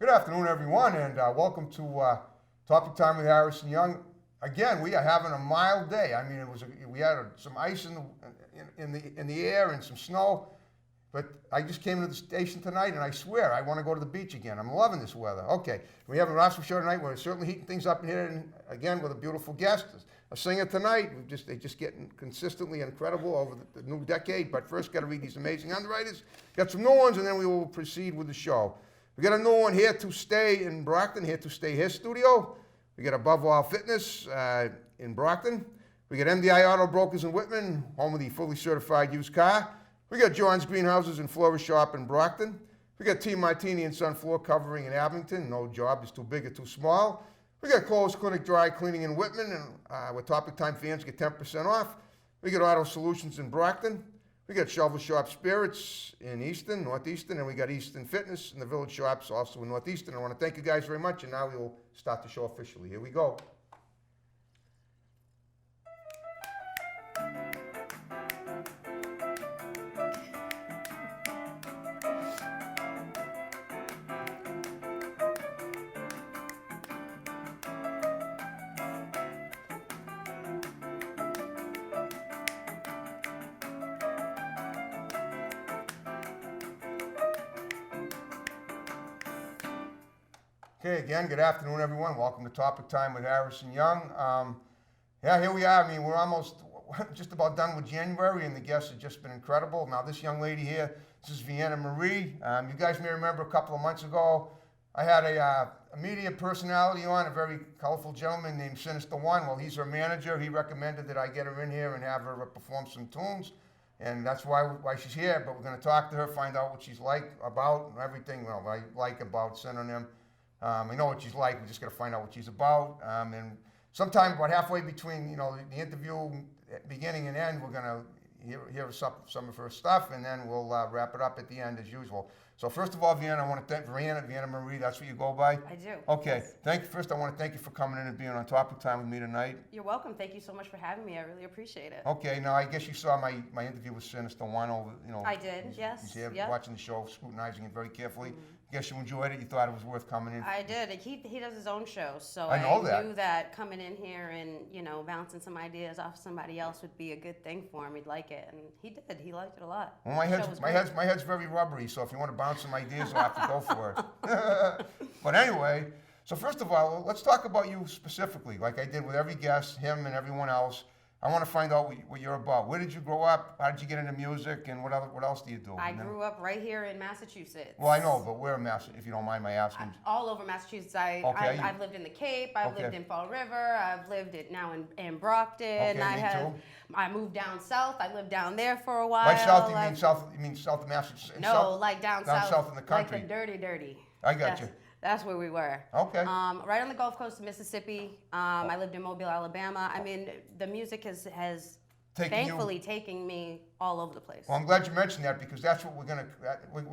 Good afternoon, everyone, and welcome to Topic Time with Harrison Young. Again, we are having a mild day. I mean, we had some ice in the air and some snow, but I just came to the station tonight, and I swear I want to go to the beach again. I'm loving this weather. Okay, we have an awesome show tonight. We're certainly heating things up in here, and again with a beautiful guest, a singer tonight. They just getting consistently incredible over the new decade. But first, got to read these amazing underwriters. Got some new ones, and then we will proceed with the show. We got a new one, Here to Stay in Brockton, Here to Stay Hair Studio. We got Above All Fitness in Brockton. We got MDI Auto Brokers in Whitman, home of the fully certified used car. We got John's Greenhouses and Florist Shop in Brockton. We got T. Martini and Son Floor Covering in Abington. No job is too big or too small. We got Cole's Clinic Dry Cleaning in Whitman, and with Topic Time fans get 10% off. We got Auto Solutions in Brockton. We got Shovel Shop Spirits in Easton, Northeastern, and we got Easton Fitness in the Village Shops also in Northeastern. I want to thank you guys very much, and now we will start the show officially. Here we go. Okay, again, good afternoon, everyone. Welcome to Topic Time with Harrison Young. Yeah, here we are. I mean, we're almost just about done with January, and the guests have just been incredible. Now, this young lady here, this is Veana Marie. You guys may remember a couple of months ago, I had a media personality on, a very colorful gentleman named Sinister One. Well, he's her manager. He recommended that I get her in here and have her perform some tunes, and that's why she's here. But we're going to talk to her, find out what she's like about everything. Well, I like about synonym. I know what she's like. We just got to find out what she's about. And sometime about halfway between, the interview beginning and end, we're gonna hear some of her stuff, and then we'll wrap it up at the end as usual. So first of all, Veana, I want to thank Veana Marie. That's what you go by. I do. Okay. Yes. Thank you. First, I want to thank you for coming in and being on Topic Time with me tonight. You're welcome. Thank you so much for having me. I really appreciate it. Okay. Now, I guess you saw my interview with Sinister One over. I did. Yes. He's here yep. watching the show, scrutinizing it very carefully. Guess you enjoyed it. You thought it was worth coming in. I did. He does his own show, so I know that. knew that coming in here and bouncing some ideas off somebody else would be a good thing for him. He'd like it, and he did. He liked it a lot. Well, my head's very rubbery, so if you want to bounce some ideas off, you go for it. But anyway, so first of all, let's talk about you specifically, like I did with every guest, him and everyone else. I want to find out what you're about. Where did you grow up? How did you get into music? And what else do you do? I grew up right here in Massachusetts. Well, I know, but where in Massachusetts, if you don't mind my asking? All over Massachusetts. I've lived in the Cape. I've lived in Fall River. I've lived now in Brockton. Okay, I moved down south. I lived down there for a while. By south, you mean south of Massachusetts? No, like down south. Down south in the country. Like the dirty. I got you. That's where we were. Okay. Right on the Gulf Coast of Mississippi. I lived in Mobile, Alabama. I mean, the music has thankfully taking me all over the place. Well, I'm glad you mentioned that, because that's what we're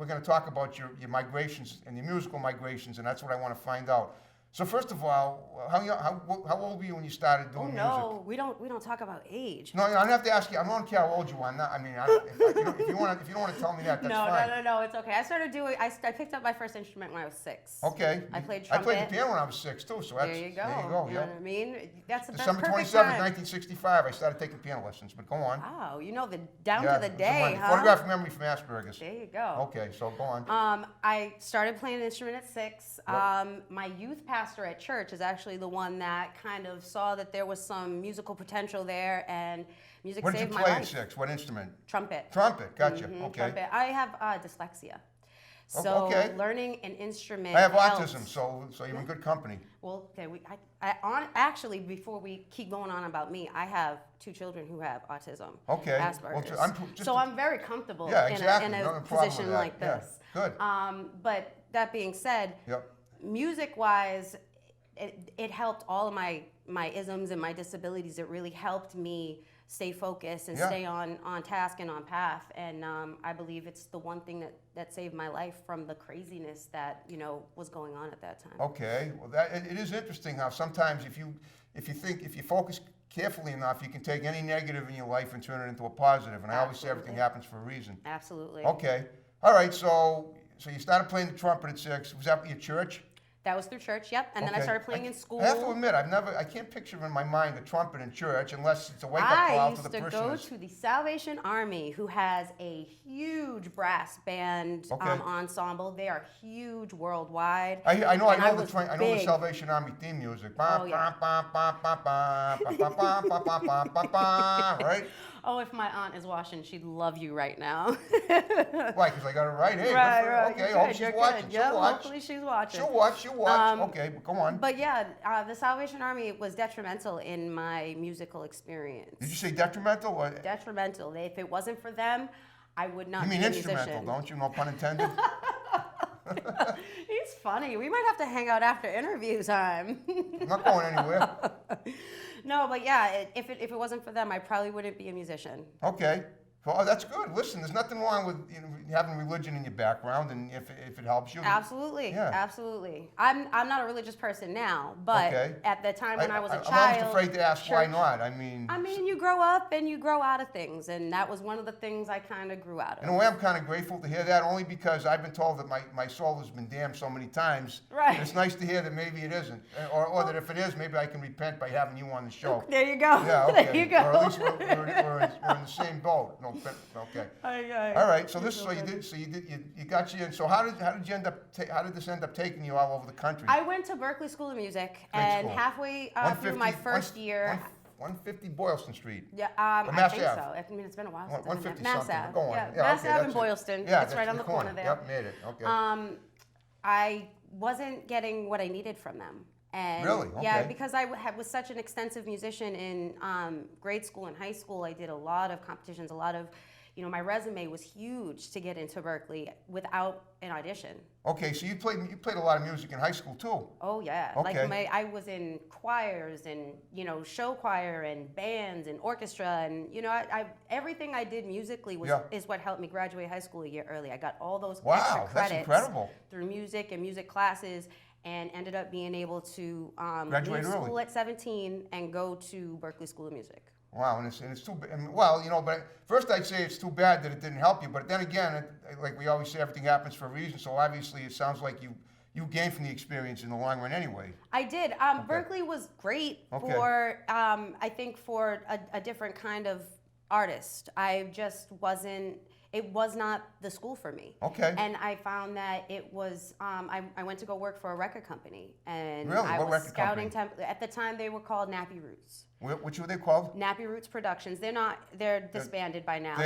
gonna talk about, your migrations and your musical migrations, and that's what I want to find out. So first of all, how old were you when you started doing music? Oh no, we don't talk about age. No, I don't have to ask you. I don't care how old you are. If you don't want to tell me that, that's fine. No, it's okay. I picked up my first instrument when I was 6. Okay. I played trumpet. I played the piano when I was 6 too. So there you go. There you go. You know what I mean? That's the December perfect 27th, time. 1965. I started taking piano lessons. But go on. Wow, you know down to the day, huh? Photographic memory from Asperger's. There you go. Okay, so go on. I started playing an instrument at 6. Yep. My youth pastor at church is actually the one that kind of saw that there was some musical potential there, and music saved my life. What did you play at 6? What instrument? Trumpet. Trumpet, gotcha. Mm-hmm, okay. Trumpet. I have dyslexia. So learning an instrument I have helps. autism, so you're in good company. Well, okay. Actually, before we keep going on about me, I have 2 children who have autism. Okay. Asperger's. Well, I'm very comfortable exactly. in a position like this. Yeah, good. But that being said, music-wise, it helped all of my isms and my disabilities. It really helped me stay focused and stay on task and on path. And I believe it's the one thing that saved my life from the craziness that was going on at that time. Okay, well it is interesting how sometimes if you focus carefully enough, you can take any negative in your life and turn it into a positive. And I always say everything happens for a reason. Absolutely. Okay, all right. So so you started playing the trumpet at 6. Was that your church? That was through church, yep. And then I started playing in school. I have to admit, I can't picture in my mind the trumpet in church unless it's a wake-up call to the parishioners. I used to go to the Salvation Army, who has a huge brass band ensemble. They are huge worldwide. I know the Salvation Army theme music. Right? Oh, if my aunt is watching, she'd love you right now. Why? Because I got it right. Hey, right. Okay, hope she's watching. Yep, hopefully she's watching. She'll watch. Okay, but go on. But yeah, the Salvation Army was detrimental in my musical experience. Did you say detrimental? Or? Detrimental. If it wasn't for them, I would not be a musician. You mean instrumental, don't you? No pun intended. He's funny. We might have to hang out after interview time. I'm not going anywhere. No, but yeah, if it wasn't for them, I probably wouldn't be a musician. Okay. Well, that's good. Listen, there's nothing wrong with having religion in your background, and if it helps you. Absolutely, absolutely. I'm not a religious person now, but at the time when I was a child, I'm almost afraid to ask why not. I mean, you grow up and you grow out of things, and that was one of the things I kind of grew out of. In a way, I'm kind of grateful to hear that, only because I've been told that my soul has been damned so many times. Right. It's nice to hear that maybe it isn't, or that if it is, maybe I can repent by having you on the show. There you go. Yeah, okay. There you go. Or at least we're in the same boat. No, okay. All right. So you got you in. So how did you end up? How did this end up taking you all over the country? I went to Berkeley School of Music, and halfway through my first year. 150 Boylston Street. Yeah, I think so. I mean, it's been a while since 150 Mass something. Ave. Go on. Yeah, Mass Ave and Boylston. Yeah, it's right on the corner there. Yep, made it. Okay. I wasn't getting what I needed from them. And really? Okay. Yeah, because I was such an extensive musician in grade school and high school. I did a lot of competitions, a lot of, my resume was huge to get into Berkeley without an audition. Okay, so you played a lot of music in high school too. Oh yeah, okay. I was in choirs and show choir and bands and orchestra and everything I did musically is what helped me graduate high school a year early. I got all those extra credits that's incredible. Through music and music classes, and ended up being able to graduate leave school early. at 17 and go to Berkeley School of Music. Wow, and it's too bad. Well, but first I'd say it's too bad that it didn't help you. But then again, like we always say, everything happens for a reason. So obviously, it sounds like you gained from the experience in the long run anyway. I did. Berkeley was great for I think for a different kind of artist. I just wasn't. It was not the school for me. Okay. And I found that it was, I went to go work for a record company. And really? I What was record scouting company? at the time they were called Nappy Roots. Which were they called? Nappy Roots Productions. They're disbanded by now.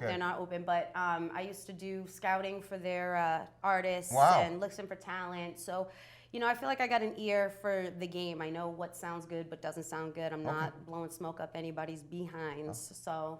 They're not open. But I used to do scouting for their artists and listen for talent. So, I feel like I got an ear for the game. I know what sounds good but doesn't sound good. I'm not blowing smoke up anybody's behinds. So,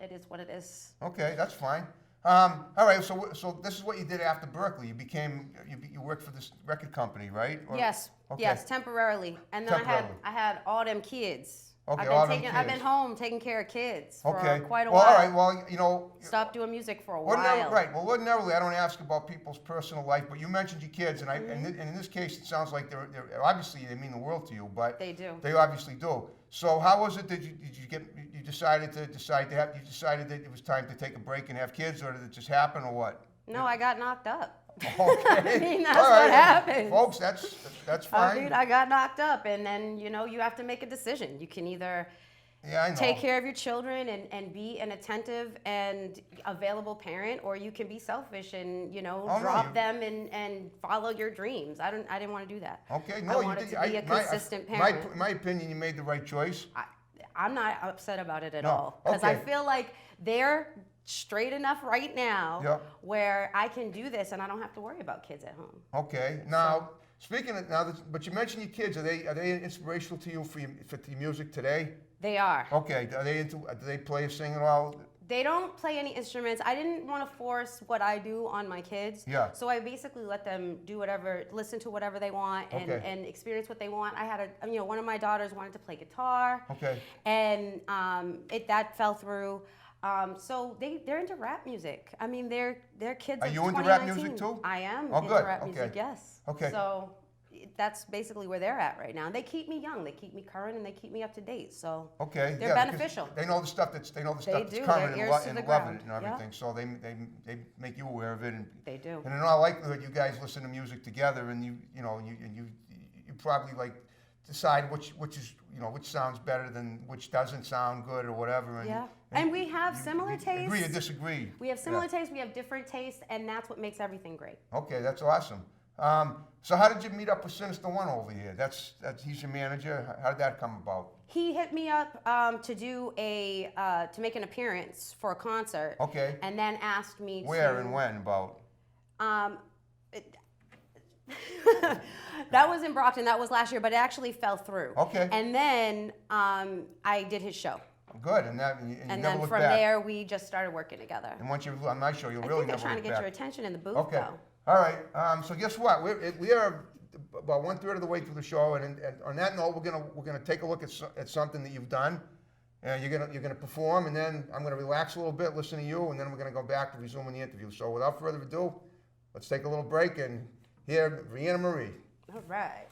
it is what it is. Okay, that's fine. All right, so this is what you did after Berkeley. You worked for this record company, right? Yes, yes, temporarily. And then I had all them kids. Okay, I've been home taking care of kids for quite a while. All right, well, stopped doing music for a while. Right. Well, ordinarily I don't ask about people's personal life, but you mentioned your kids, and and in this case it sounds like they're obviously they mean the world to you, but they do. They obviously do. So how was it that you decided that it was time to take a break and have kids, or did it just happen, or what? No, I got knocked up. Okay. I mean, that's what happens. Folks, that's fine. I mean, I got knocked up, and then, you have to make a decision. You can either take care of your children and be an attentive and available parent, or you can be selfish and, drop them and follow your dreams. I didn't want to do that. Okay, no, I wanted to be a consistent parent. In my opinion, you made the right choice. I'm not upset about it at all, because I feel like they're straight enough right now where I can do this and I don't have to worry about kids at home. Okay. Now, speaking of but you mentioned your kids. Are they inspirational to you for your music today? They are. Okay. Do they play or sing at all? They don't play any instruments. I didn't want to force what I do on my kids. Yeah. So I basically let them do whatever, listen to whatever they want, and experience what they want. I had one of my daughters wanted to play guitar. Okay. And that fell through. So they're into rap music. I mean, they're kids. Are of you into 2019. rap music too? I am into rap music. Yes. Okay. So that's basically where they're at right now. And they keep me young, they keep me current, and they keep me up to date. So okay, they're beneficial. They know the stuff that's current Their ears to the and love ground. it and everything. So they make you aware of it. And They do. And in all likelihood, you guys listen to music together, and you probably like decide which sounds better than which doesn't sound good or whatever. And we have similar tastes. Agree or disagree. We have similar tastes. We have different tastes, and that's what makes everything great. Okay, that's awesome. So how did you meet up with Sinister One over here? That's he's your manager. How did that come about? He hit me up to do to make an appearance for a concert. Okay. And then asked me where and when about. That was in Brockton. That was last year, but it actually fell through. Okay. And then I did his show. Good, and you never then looked from back. there we just started working together. And once you're on my show, you'll really never look back. I think they're trying to get your attention in the booth, okay. though. All right. So guess what? We are about 1/3 of the way through the show, and on that note, we're gonna take a look at something that you've done. And you're gonna perform, and then I'm gonna relax a little bit, listen to you, and then we're gonna go back to resuming the interview. So without further ado, let's take a little break and hear Veana Marie. All right.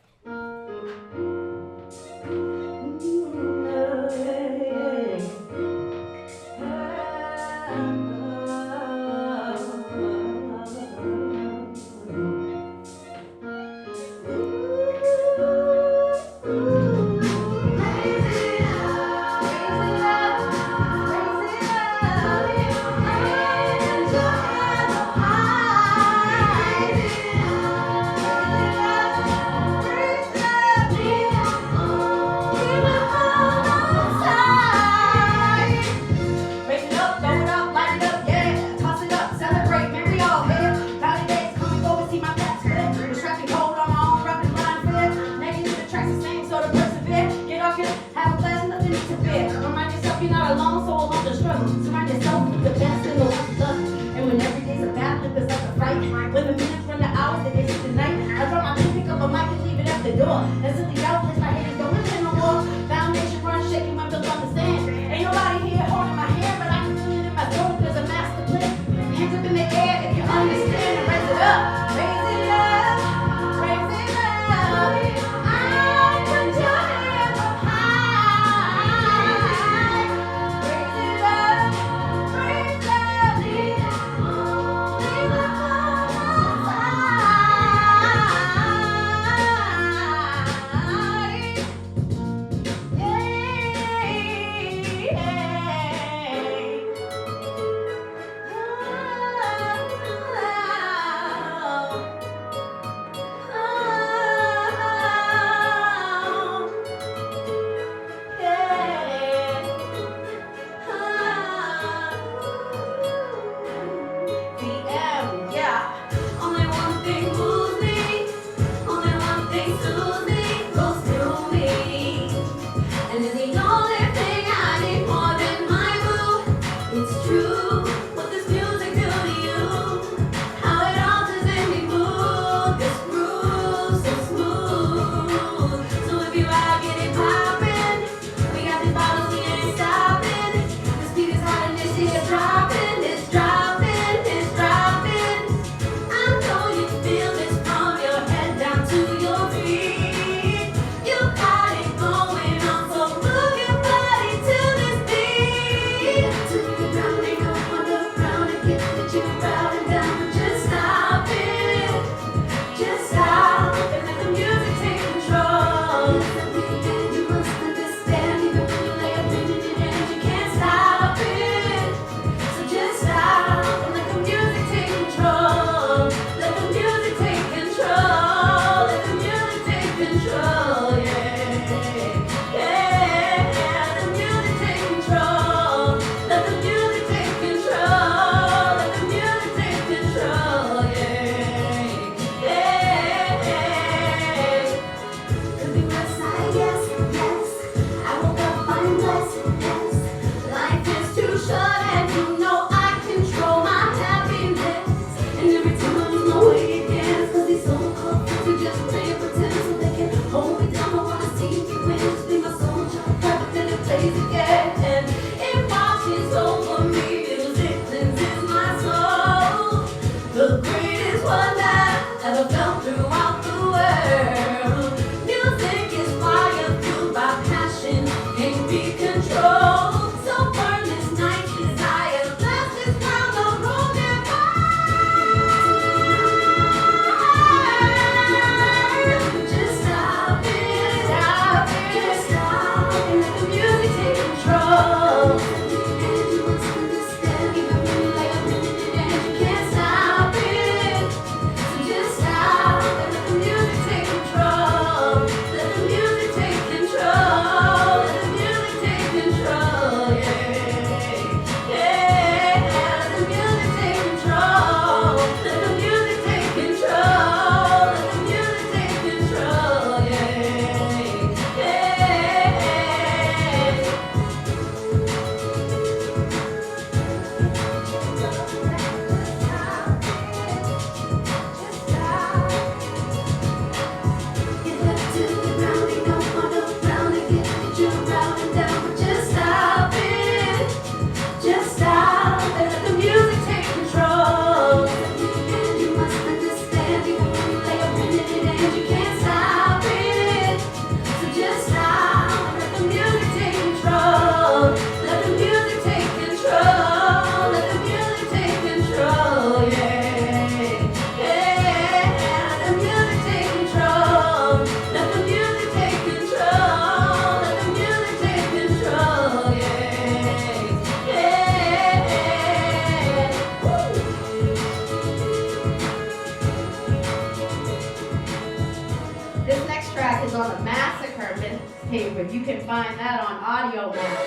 track is on the Massacre mixtape, but you can find that on Audio Mac.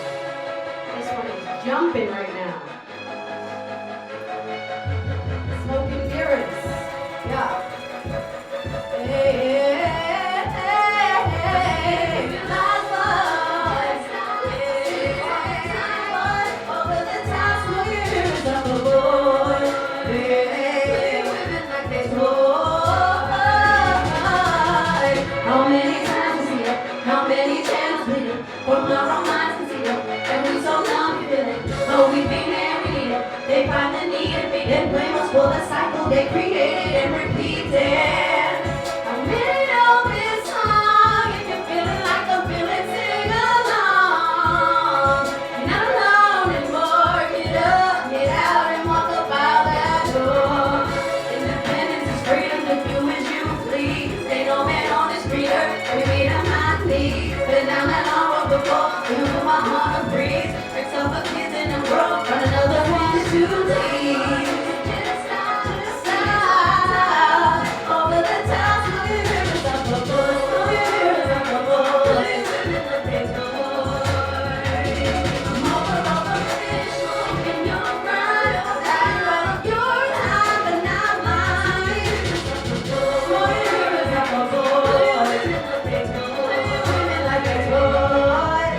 This one is jumping right now. Smoking mirrors. Yeah. Hey, hey, hey, hey. Over the top, smoking mirrors of a boy. Hey, women like they toy. How many times we see it? How many times we do? From our own minds can see it. And we so numb to feel it. But we think that we need it. They find the need and they then blame us for the cycle they created and repeated. How many know this song? If you're feeling like I'm feeling, sing along. You're not alone anymore. Get up, get out, and walk about that door. Independence is freedom to do as you please. Ain't no man on this street earth, every beat of my knees. Been down that long road before, even with my heart to breathe. Breaks up a kids in the world, run another one to leave. Just stop, over the top, smoking mirrors up a boy, smoking mirrors up a boy. Women look big boy. I'm over all the fish, smoking your grind. Tired of your time, but not mine. Smoking mirrors up a boy. Women look big boy. Women like big boy.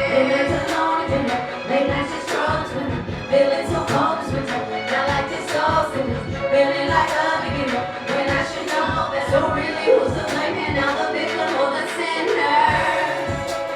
They nights alone in dinner, late nights just struggles with me. Feeling so cold this winter, not like this soul sickness. Feeling like a beginner, when I should know that. So really, who's to blame? And now the victim or the sinner?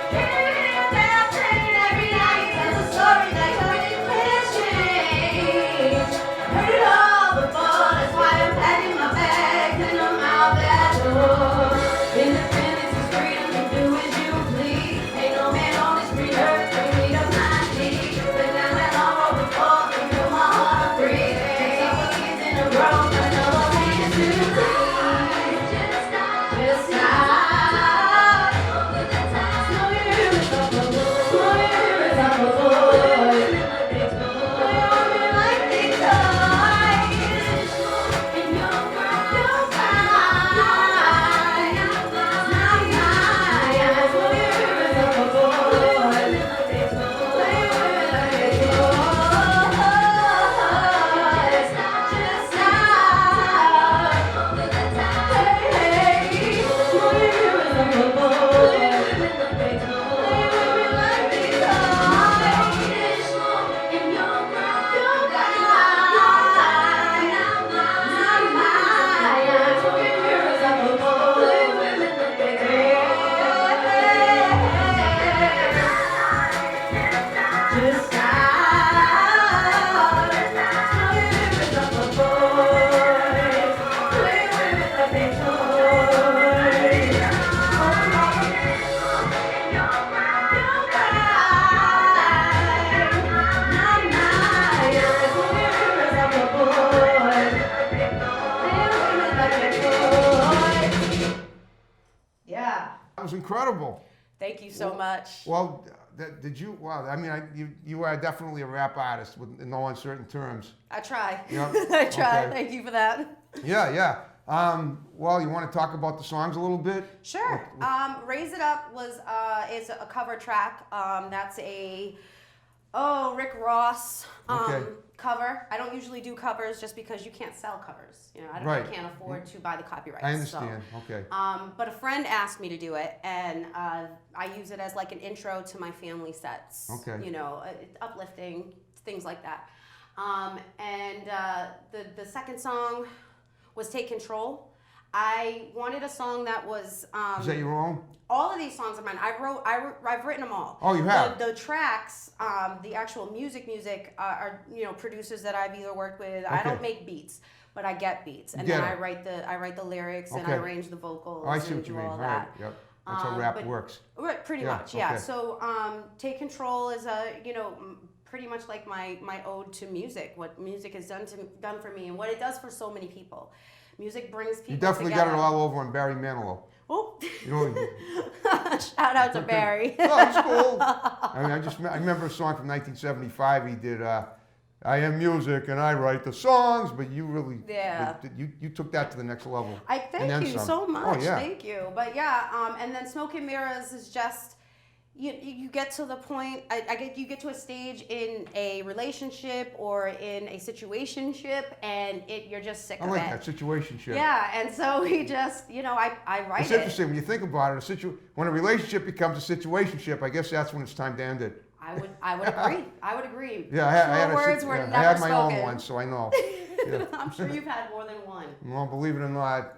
Carrying that pain every night, tells a story that can't change. Heard it all before, that's why I'm packing my bags and I'm out that door. Independence is freedom to do as you please. Ain't no man on this free earth, every beat of my knees. Been down that long road before, and feel my heart to breathe. Takes up a kids in a row, got another hand to leave. Just stop, over the top, smoking mirrors up a boy, smoking mirrors up a boy. Women like they toys, in your mind, not mine. Smoking mirrors up a boy. Just stop. Smoking mirrors up a boy. Play women like they toys. Over all the fish, your mind, not mine. Smoking mirrors up a boy. Play women like they toys. Yeah. That was incredible. Thank you so much. Well, did you? Wow, I mean, you are definitely a rap artist in no uncertain terms. I try. Yep. I try. Okay. Thank you for that. Yeah, yeah. Well, you want to talk about the songs a little bit? Sure. Raise It Up is a cover track. That's a Rick Ross Okay. cover. I don't usually do covers just because you can't sell covers. You know, I Right. can't afford to buy the copyrights. I understand. Okay. But a friend asked me to do it, and I use it as like an intro to my family sets. Okay. You know, uplifting, things like that. The second song was Take Control. I wanted a song that was. Is that your own? All of these songs are mine. I've written them all. Oh, you have? The tracks, the actual music are producers that I've either worked with. I Okay. don't make beats, but I get beats, and Get then it. I write the lyrics and I Okay. arrange the vocals. Oh, I see and what you do mean. all All that. right. Yep. That's how rap but- works. Right, pretty Yeah, much, yeah. okay. So, Take Control is pretty much like my ode to music. What music has done for me, and what it does for so many people. Music brings people You definitely together. got it all over on Barry Manilow. Oh. You know, Shout out to Barry. No, it's cool. I mean, I remember a song from 1975 he did. I am music and I write the songs, but you really, Yeah. you took that to the next level. I And thank then you some. so much. Oh, yeah. Thank you. But yeah, and then Smoke and Mirrors is just you get to the point. You get to a stage in a relationship or in a situationship, and you're just sick I of like it. that situationship. Yeah, and so we just I write It's it. interesting when you think about it. When a relationship becomes a situationship, I guess that's when it's time to end it. I would agree. I would agree. Yeah, I had words were never I had my spoken. own one, so I know. Yeah. I'm sure you've had more than one. Well, believe it or not,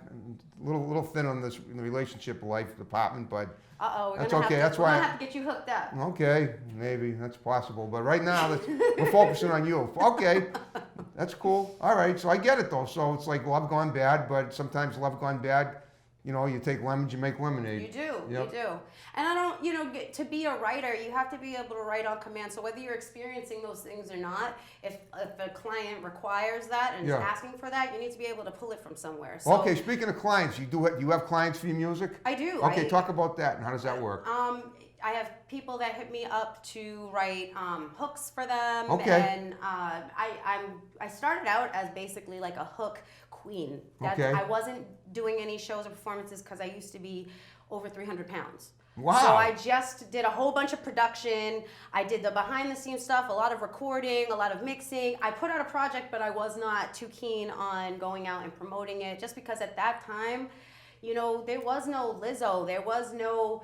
little thin on this in the relationship life department, but We're that's gonna okay. have That's to, why we're gonna have to get you hooked up. okay, maybe that's possible. But right now, we're focusing on you. Okay, that's cool. All right, so I get it though. So it's like love gone bad, but sometimes love gone bad. You take lemons, you make lemonade. You do, Yep. you do. And I don't, to be a writer, you have to be able to write on command. So whether you're experiencing those things or not, if a client requires that and Yeah. is asking for that, you need to be able to pull it from somewhere. So Okay, speaking of clients, you have clients for your music? I do. Okay, talk about that and how does that work? I have people that hit me up to write hooks for them. Okay. And I started out as basically like a hook queen. Okay. I wasn't doing any shows or performances because I used to be over 300 pounds. Wow. So I just did a whole bunch of production. I did the behind the scenes stuff, a lot of recording, a lot of mixing. I put out a project, but I was not too keen on going out and promoting it just because at that time, there was no Lizzo. There was no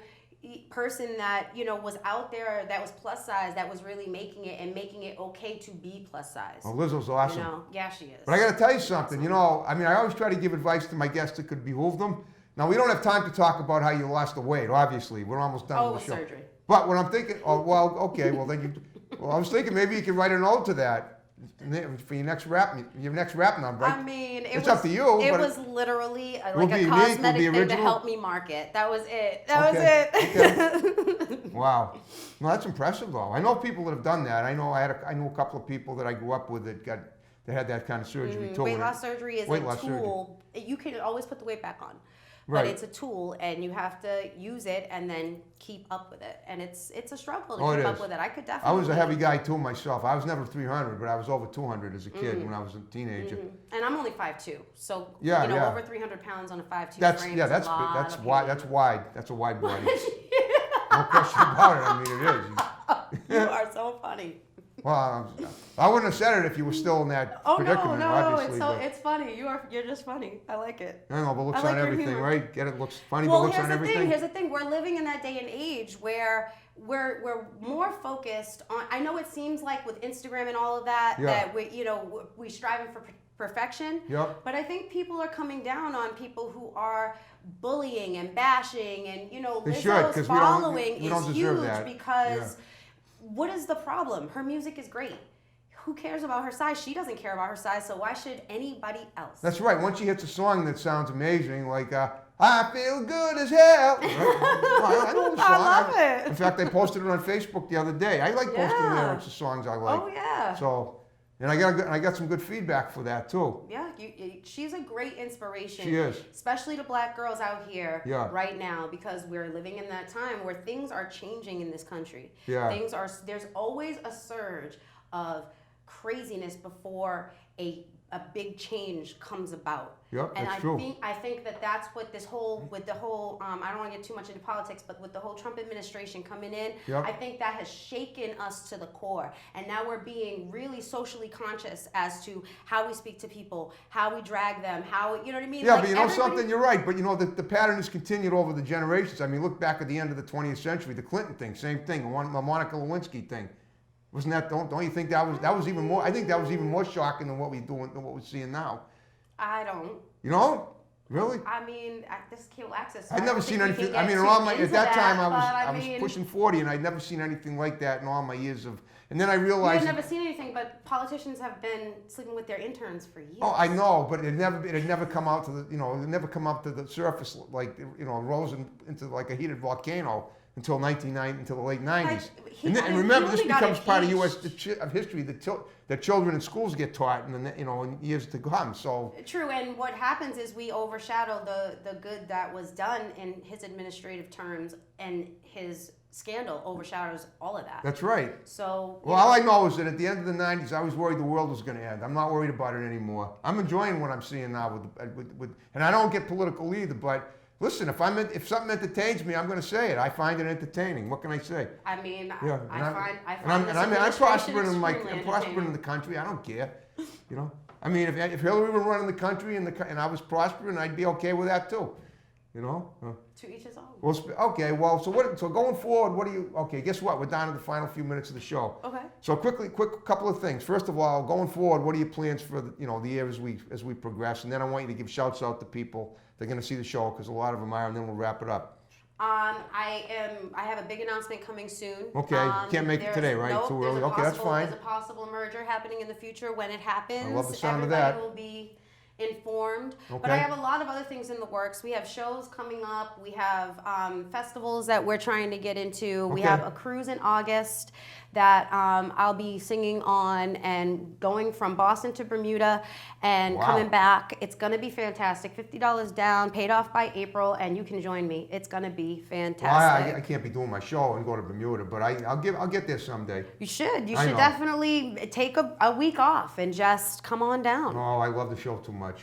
person that was out there that was plus size that was really making it and making it okay to be plus size. Oh, Lizzo's awesome. Yeah, she is. But I got to tell you something. I always try to give advice to my guests that could behoove them. Now we don't have time to talk about how you lost the weight. Obviously, we're almost done with the show. Surgery. But what I'm thinking, I was thinking maybe you could write an ode to that for your next rap number. I mean, it's up to you. It but was literally like be a unique, cosmetic will be thing to original. help me market. That was it. Okay, That was Wow. No, that's impressive though. I know people that have done that. I know a couple of people that I grew up with that had that kind of surgery too. Weight loss surgery is Weight a loss tool. You can always put the weight back on. Right. But it's a tool, and you have to use it and then keep up with it. And it's a struggle to Oh, it keep is. up with it. I could I definitely. was a heavy guy too myself. I was never 300, but I was over 200 as a kid when I was a teenager. And I'm only 5'2", so Yeah, yeah. over 300 pounds on a 5'2" That's frame. that's is a lot that's of wide. pain. That's wide. That's a wide body. No question about it. I mean, it is. You are so funny. Well, I wouldn't have said it if you were still in that Oh predicament, no, obviously. it's funny. You're just funny. I like it. I know, but looks I like on your everything, humor. right? Get it looks funny, Well, but looks here's on the everything. thing. Here's the thing. We're living in that day and age where we're more focused on. I know it seems like with Instagram and all of that Yeah. that we striving for perfection. Yep. But I think people are coming down on people who are bullying and bashing and They should, Lizzo's 'cause we don't- following we don't is deserve huge that. because what is the problem? Her music is great. Who cares about her size? She doesn't care about her size, so why should anybody else? That's right. Once she hits a song that sounds amazing, like I feel good as hell. Right? Well, I know the song. I love it. In fact, I posted it on Facebook the other day. I like posting Yeah. lyrics of songs I like. Oh yeah. So, and I got some good feedback for that too. Yeah, she's a great inspiration. She is. Especially to black girls out here Yeah. right now because we're living in that time where things are changing in this country. Yeah. There's always a surge of craziness before a big change comes about. Yep, and that's true. I think that's what with the whole I don't want to get too much into politics, but with the whole Trump administration coming in, Yep. I think that has shaken us to the core. And now we're being really socially conscious as to how we speak to people, how we drag them, how, you know what I mean? Yeah, Like, but you know everybody- something, you're right. But the pattern has continued over the generations. I mean, look back at the end of the 20th century, the Clinton thing, same thing, the Monica Lewinsky thing. Wasn't that? Don't you think that was even more? I think that was even more shocking than what we're seeing now. I don't. You know, really? I mean, this is cable access. So I'd I never don't seen think we anything. can I mean, get in all too my at into that time but I was pushing 40, and I'd never seen anything like that in all my years of. And then I I've realized. never seen anything, but politicians have been sleeping with their interns for years. Oh, I know, but it had never come out to the it had never come up to the surface like rose into like a heated volcano until 1990, until the late 90s. I mean, Remember, he this only got becomes it part of aged. U.S. of history that children in schools get taught in years to come. So True, and what happens is we overshadow the good that was done in his administrative terms, and his scandal overshadows all of that. that's right. So Well, all I know is that at the end of the 90s, I was worried the world was going to end. I'm not worried about it anymore. I'm enjoying what I'm seeing now and I don't get political either, but listen, if something entertains me, I'm going to say it. I find it entertaining. What can I say? I mean, Yeah, I find I'm this prospering administration I'm extremely prospering in entertaining. the country. I don't care. You know, I mean, if Hillary were running the country and I was prospering, I'd be okay with that too. You know. To each his own. Well, okay. Well, so going forward, what do you? Okay, guess what? We're down to the final few minutes of the show. Okay. So quick couple of things. First of all, going forward, what are your plans for the year as we progress? And then I want you to give shouts out to people that are going to see the show, because a lot of them are, and then we'll wrap it up. I have a big announcement coming soon. Okay, can't make it today, right? Nope, Too early. Okay, that's fine. There's a possible merger happening in the future. When it happens, I love the sound of everybody that. will be informed. Okay. But I have a lot of other things in the works. We have shows coming up. We have festivals that we're trying to get into. We Okay. have a cruise in August that I'll be singing on, and going from Boston to Bermuda and Wow. coming back. It's going to be fantastic. $50 down, paid off by April, and you can join me. It's going to be fantastic. Well, I can't be doing my show and go to Bermuda, but I'll get there someday. You should. You I should know. definitely take a week off and just come on down. Oh, I love the show too much.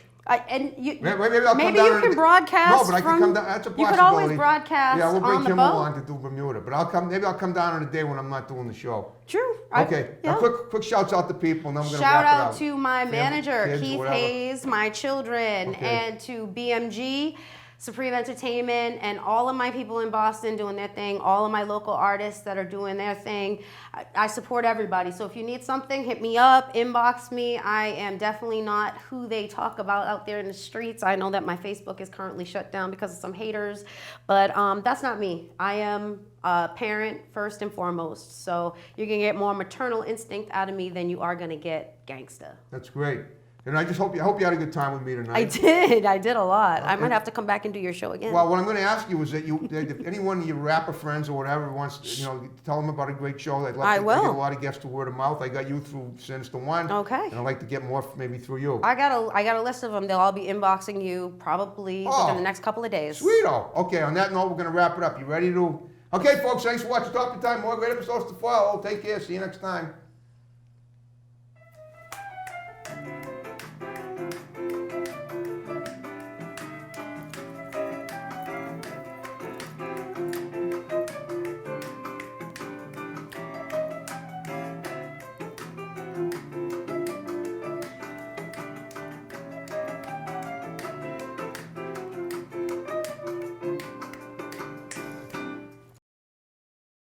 And you, Maybe I'll come maybe down you and- can broadcast. No, but I can from, come down. That's a possibility. You could always broadcast Yeah, we'll bring on the Kim boat. along to do Bermuda, but maybe I'll come down on a day when I'm not doing the show. True. Okay. Yeah. Now, quick shouts out to people, and then we're gonna Shout wrap it out up. to my Family, manager, kids, Keith whatever. Hayes, my children, Okay. and to BMG, Supreme Entertainment, and all of my people in Boston doing their thing, all of my local artists that are doing their thing. I support everybody. So if you need something, hit me up, inbox me. I am definitely not who they talk about out there in the streets. I know that my Facebook is currently shut down because of some haters, but that's not me. I am a parent first and foremost. So you can get more maternal instinct out of me than you are going to get gangsta. That's great. And I hope you had a good time with me tonight. I did a lot. I might have to come back and do your show again. Well, what I'm going to ask you is that if anyone of your rapper friends or whatever wants, tell them about a great show. I'd love I to will. get a lot of guests to word of mouth. I got you through Sinister One. Okay. And I'd like to get more maybe through you. I got a list of them. They'll all be inboxing you probably within the next couple of days. Sweeto. Okay, on that note, we're going to wrap it up. You ready to? Okay, folks, thanks for watching Top of Time. More great episodes to follow. Take care. See you next time.